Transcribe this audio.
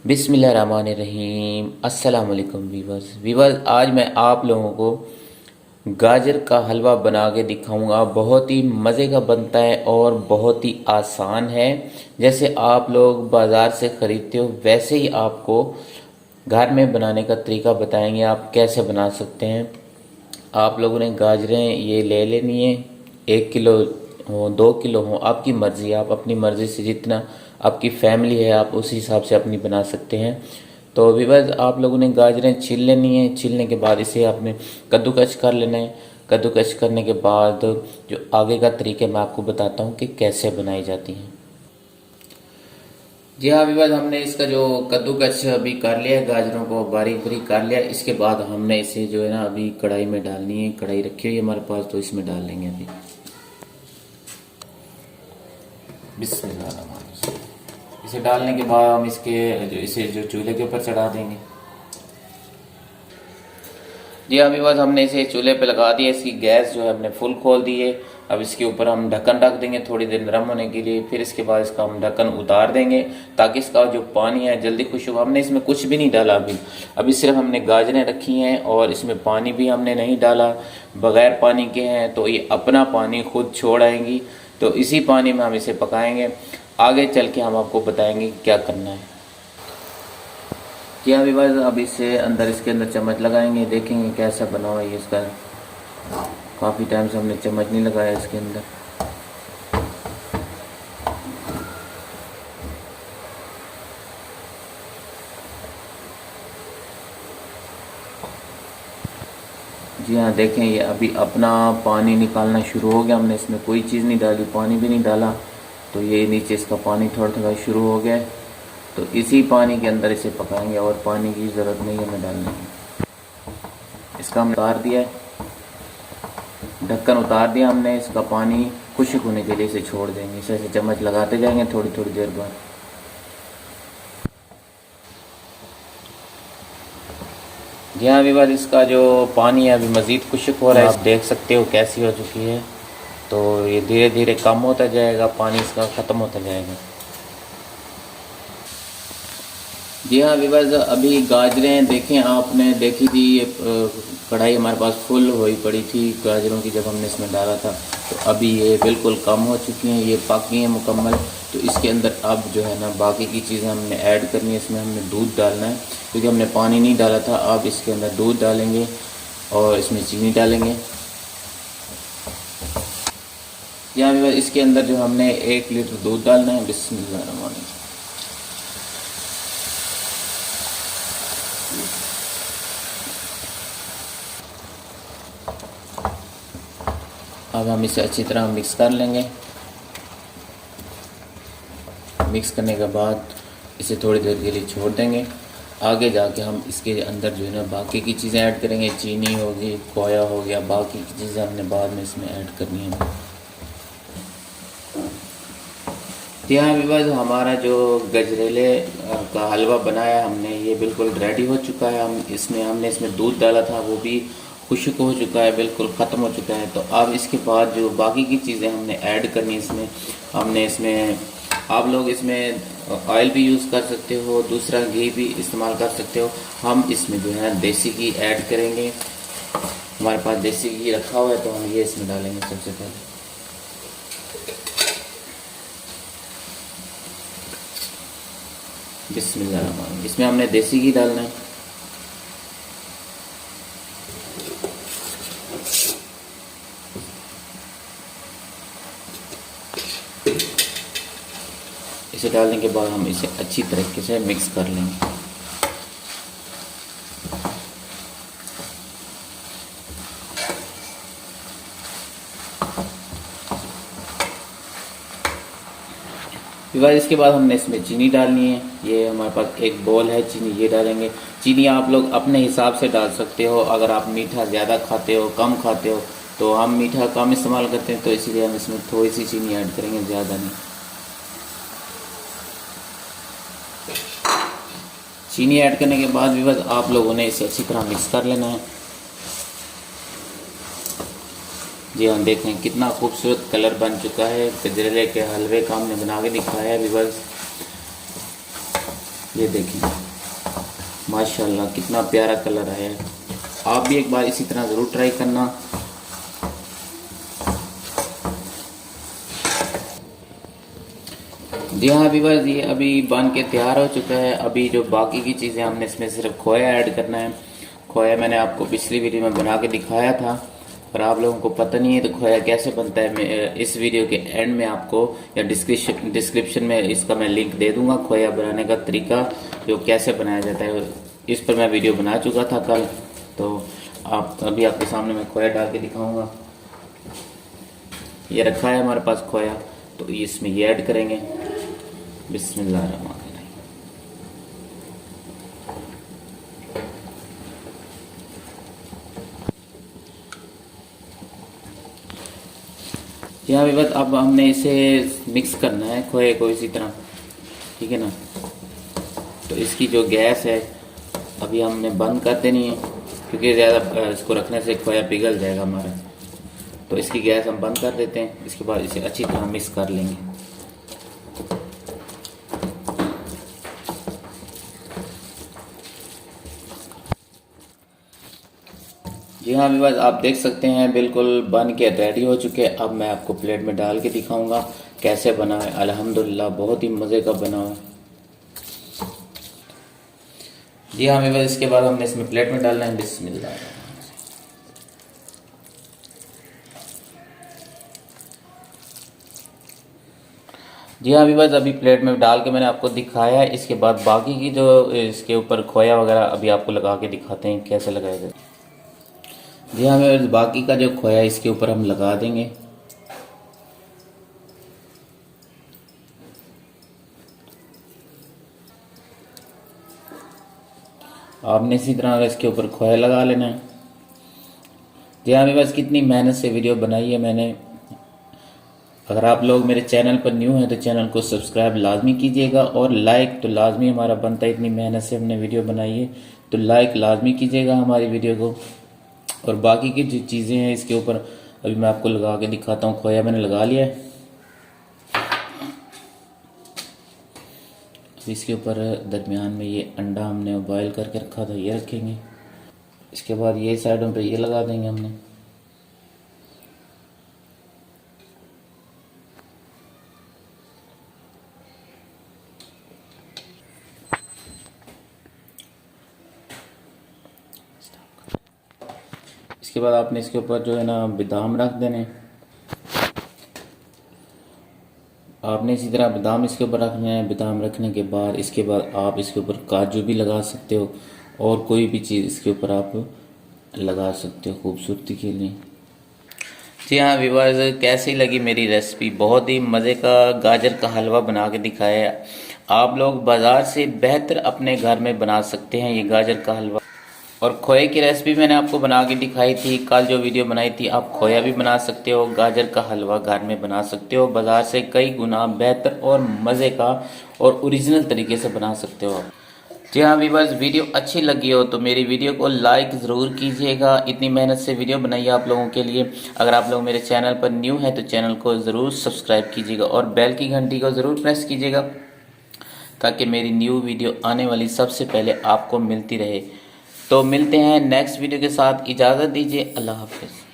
बिस्मिल्लाहिर्रहमानिर्रहीम। अस्सलाम वालेकुम वीवर्स, आज मैं आप लोगों को गाजर का हलवा बना के दिखाऊंगा। बहुत ही मज़े का बनता है और बहुत ही आसान है। जैसे आप लोग बाज़ार से ख़रीदते हो वैसे ही आपको घर में बनाने का तरीका बताएंगे, आप कैसे बना सकते हैं। आप लोगों ने गाजरें ये ले लेनी है, 1 किलो हो 2 किलो हो, आपकी मर्ज़ी, आप अपनी मर्ज़ी से जितना आपकी फैमिली है आप उस हिसाब से अपनी बना सकते हैं। तो व्यूअर्स, आप लोगों ने गाजरें छील लेनी है। छीलने के बाद इसे आपने कद्दूकस कर लेना है। कद्दूकस करने के बाद जो आगे का तरीका मैं आपको बताता हूँ कि कैसे बनाई जाती हैं। जी हाँ व्यूअर्स, हमने इसका जो कद्दूकस अभी कर लिया है, गाजरों को बारीक बारीक कर लिया। इसके बाद हमने इसे जो है ना अभी कढ़ाई में डालनी है। कढ़ाई रखी हुई है हमारे पास, तो इसमें डाल लेंगे अभी। बिस्मिल्लाह। इसे डालने के बाद हम इसे जो चूल्हे के ऊपर चढ़ा देंगे। जी हाँ व्यूअर्स, हमने इसे चूल्हे पे लगा दिया। इसकी गैस जो है हमने फुल खोल दी है। अब इसके ऊपर हम ढक्कन रख देंगे थोड़ी देर नरम होने के लिए। फिर इसके बाद इसका हम ढक्कन उतार देंगे ताकि इसका जो पानी है जल्दी खुश्क हो। हमने इसमें कुछ भी नहीं डाला अभी सिर्फ हमने गाजरें रखी हैं और इसमें पानी भी हमने नहीं डाला। बगैर पानी के हैं तो ये अपना पानी खुद छोड़ आएंगी। तो इसी पानी में हम इसे पकाएंगे। आगे चल के हम आपको बताएंगे क्या करना है। जी हाँ व्यूअर्स, अब इसके अंदर चम्मच लगाएंगे, देखेंगे कैसा बना हुआ है इसका। काफ़ी टाइम से हमने चम्मच नहीं लगाया इसके अंदर। जी हाँ, देखें ये अभी अपना पानी निकालना शुरू हो गया। हमने इसमें कोई चीज़ नहीं डाली, पानी भी नहीं डाला, तो ये नीचे इसका पानी थोड़ा थोड़ा शुरू हो गया है। तो इसी पानी के अंदर इसे पकाएंगे और पानी की ज़रूरत नहीं है हमें डालने की। इसका हमने उतार दिया है, ढक्कन उतार दिया हमने। इसका पानी खुश्क होने के लिए इसे छोड़ देंगे। इसे चम्मच लगाते जाएंगे थोड़ी थोड़ी देर बाद। जी हाँ व्यूअर्स, इसका जो पानी है अभी मज़ीद खुश्क हो रहा है। आप देख सकते हो कैसी हो चुकी है। तो ये धीरे धीरे कम होता जाएगा, पानी इसका ख़त्म होता जाएगा। जी हाँ व्यूअर्स, अभी गाजरें देखें, आपने देखी थी ये कढ़ाई हमारे पास फुल हुई पड़ी थी गाजरों की जब हमने इसमें डाला था। तो अभी ये बिल्कुल कम हो चुकी हैं, ये पक गई हैं मुकम्मल। तो इसके अंदर अब जो है ना बाकी की चीज़ें हमने ऐड करनी है। इसमें हमने दूध डालना है क्योंकि हमने पानी नहीं डाला था। अब इसके अंदर दूध डालेंगे और इसमें चीनी डालेंगे। यहाँ व्यूअर्स, इसके अंदर जो हमने 1 लीटर दूध डालना है। बिस्मिल्लाह। अब हम इसे अच्छी तरह मिक्स कर लेंगे। मिक्स करने के बाद इसे थोड़ी देर के लिए छोड़ देंगे। आगे जाके हम इसके अंदर जो है ना बाकी की चीज़ें ऐड करेंगे। चीनी होगी, खोया हो गया, बाकी की चीज़ें हमने बाद में इसमें ऐड करनी है। तो यहाँ व्यूअर्स, हमारा जो गजरेले का हलवा बनाया हमने, ये बिल्कुल रेडी हो चुका है। हमने इसमें दूध डाला था, वो भी खुश्क हो चुका है, बिल्कुल ख़त्म हो चुका है। तो अब इसके बाद जो बाकी की चीज़ें हमने ऐड करनी इसमें आप लोग इसमें ऑयल भी यूज़ कर सकते हो, दूसरा घी भी इस्तेमाल कर सकते हो। हम इसमें जो है देसी घी ऐड करेंगे। हमारे पास देसी घी रखा हुआ है तो हम ये इसमें डालेंगे सबसे पहले। बिस्मिल्लाह। इसमें हमने देसी घी डालना है। इसे डालने के बाद हम इसे अच्छी तरीके से मिक्स कर लेंगे। इसके बाद हमने इसमें चीनी डालनी है। ये हमारे पास एक बोल है चीनी, ये डालेंगे। चीनी आप लोग अपने हिसाब से डाल सकते हो। अगर आप मीठा ज़्यादा खाते हो, कम खाते हो, तो हम मीठा कम इस्तेमाल करते हैं, तो इसीलिए हम इसमें थोड़ी सी चीनी ऐड करेंगे, ज़्यादा नहीं। चीनी ऐड करने के बाद भी बस आप लोगों ने इसे अच्छी तरह मिक्स कर लेना है। जी हाँ, देखें कितना खूबसूरत कलर बन चुका है। गजरेले के हलवे का हमने बना के दिखाया है व्यूअर्स। ये देखें, माशाल्लाह कितना प्यारा कलर आया है। आप भी एक बार इसी तरह ज़रूर ट्राई करना। जी हाँ व्यूअर्स, ये अभी बन के तैयार हो चुका है। अभी जो बाकी की चीज़ें हमने इसमें सिर्फ खोया ऐड करना है। खोया मैंने आपको पिछली वीडियो में बना के दिखाया था, पर आप लोगों को पता नहीं है तो खोया कैसे बनता है। मैं इस वीडियो के एंड में आपको या डिस्क्रिप्शन में इसका मैं लिंक दे दूंगा, खोया बनाने का तरीका जो कैसे बनाया जाता है। इस पर मैं वीडियो बना चुका था कल, तो अभी आपके सामने मैं खोया डाल के दिखाऊंगा। ये रखा है हमारे पास खोया, तो इसमें ये ऐड करेंगे। बिस्मिल्लाहिर्रहमानिर्रहीम। यहाँ भी बस अब हमने इसे मिक्स करना है खोए को इसी तरह, ठीक है ना। तो इसकी जो गैस है अभी हमने बंद कर देनी है, क्योंकि ज़्यादा इसको रखने से खोया पिघल जाएगा हमारा। तो इसकी गैस हम बंद कर देते हैं। इसके बाद इसे अच्छी तरह मिक्स कर लेंगे। जी हाँ विवाद, आप देख सकते हैं बिल्कुल बन के रेडी हो चुके हैं। अब मैं आपको प्लेट में डाल के दिखाऊंगा कैसे बना है। अल्हम्दुलिल्लाह बहुत ही मज़े का बना है। जी हाँ विवाद, इसके बाद हमने इसमें प्लेट में डालना है। बिस्मिल्लाह। जी हाँ विवाद, अभी प्लेट में डाल के मैंने आपको दिखाया है। इसके बाद बाकी की जो इसके ऊपर खोया वगैरह अभी आपको लगा के दिखाते हैं कैसे लगाया जाए। जी हाँ विवाद, बाकी का जो खोया इसके ऊपर हम लगा देंगे। आपने इसी तरह इसके ऊपर खोया लगा लेना है। जी हाँ विवाद, कितनी मेहनत से वीडियो बनाई है मैंने। अगर आप लोग मेरे चैनल पर न्यू हैं तो चैनल को सब्सक्राइब लाजमी कीजिएगा, और लाइक तो लाजमी हमारा बनता है। इतनी मेहनत से हमने वीडियो बनाई है तो लाइक लाजमी कीजिएगा हमारी वीडियो को। और बाकी की जो चीज़ें हैं इसके ऊपर अभी मैं आपको लगा के दिखाता हूँ। खोया मैंने लगा लिया है। अब इसके ऊपर दरमियान में ये अंडा हमने बॉयल करके रखा था, ये रखेंगे। इसके बाद ये साइडों पे ये लगा देंगे हमने। इसके बाद आपने इसके ऊपर जो है ना बादाम रख देने। आपने इसी तरह बादाम इसके ऊपर रखने हैं। बादाम रखने के बाद इसके बाद आप इसके ऊपर काजू भी लगा सकते हो, और कोई भी चीज़ इसके ऊपर आप लगा सकते हो खूबसूरती के लिए। जी हाँ व्यूअर्स, कैसी लगी मेरी रेसिपी? बहुत ही मज़े का गाजर का हलवा बना के दिखाया है। आप लोग बाज़ार से बेहतर अपने घर में बना सकते हैं ये गाजर का हलवा। और खोए की रेसिपी मैंने आपको बना के दिखाई थी कल जो वीडियो बनाई थी। आप खोया भी बना सकते हो, गाजर का हलवा घर में बना सकते हो, बाज़ार से कई गुना बेहतर और मज़े का और ओरिजिनल तरीके से बना सकते हो। जी हाँ व्यूअर्स, वीडियो अच्छी लगी हो तो मेरी वीडियो को लाइक ज़रूर कीजिएगा। इतनी मेहनत से वीडियो बनाई है आप लोगों के लिए। अगर आप लोग मेरे चैनल पर न्यू हैं तो चैनल को ज़रूर सब्सक्राइब कीजिएगा, और बेल की घंटी को ज़रूर प्रेस कीजिएगा, ताकि मेरी न्यू वीडियो आने वाली सबसे पहले आपको मिलती रहे। तो मिलते हैं नेक्स्ट वीडियो के साथ। इजाज़त दीजिए। अल्लाह हाफ़िज़।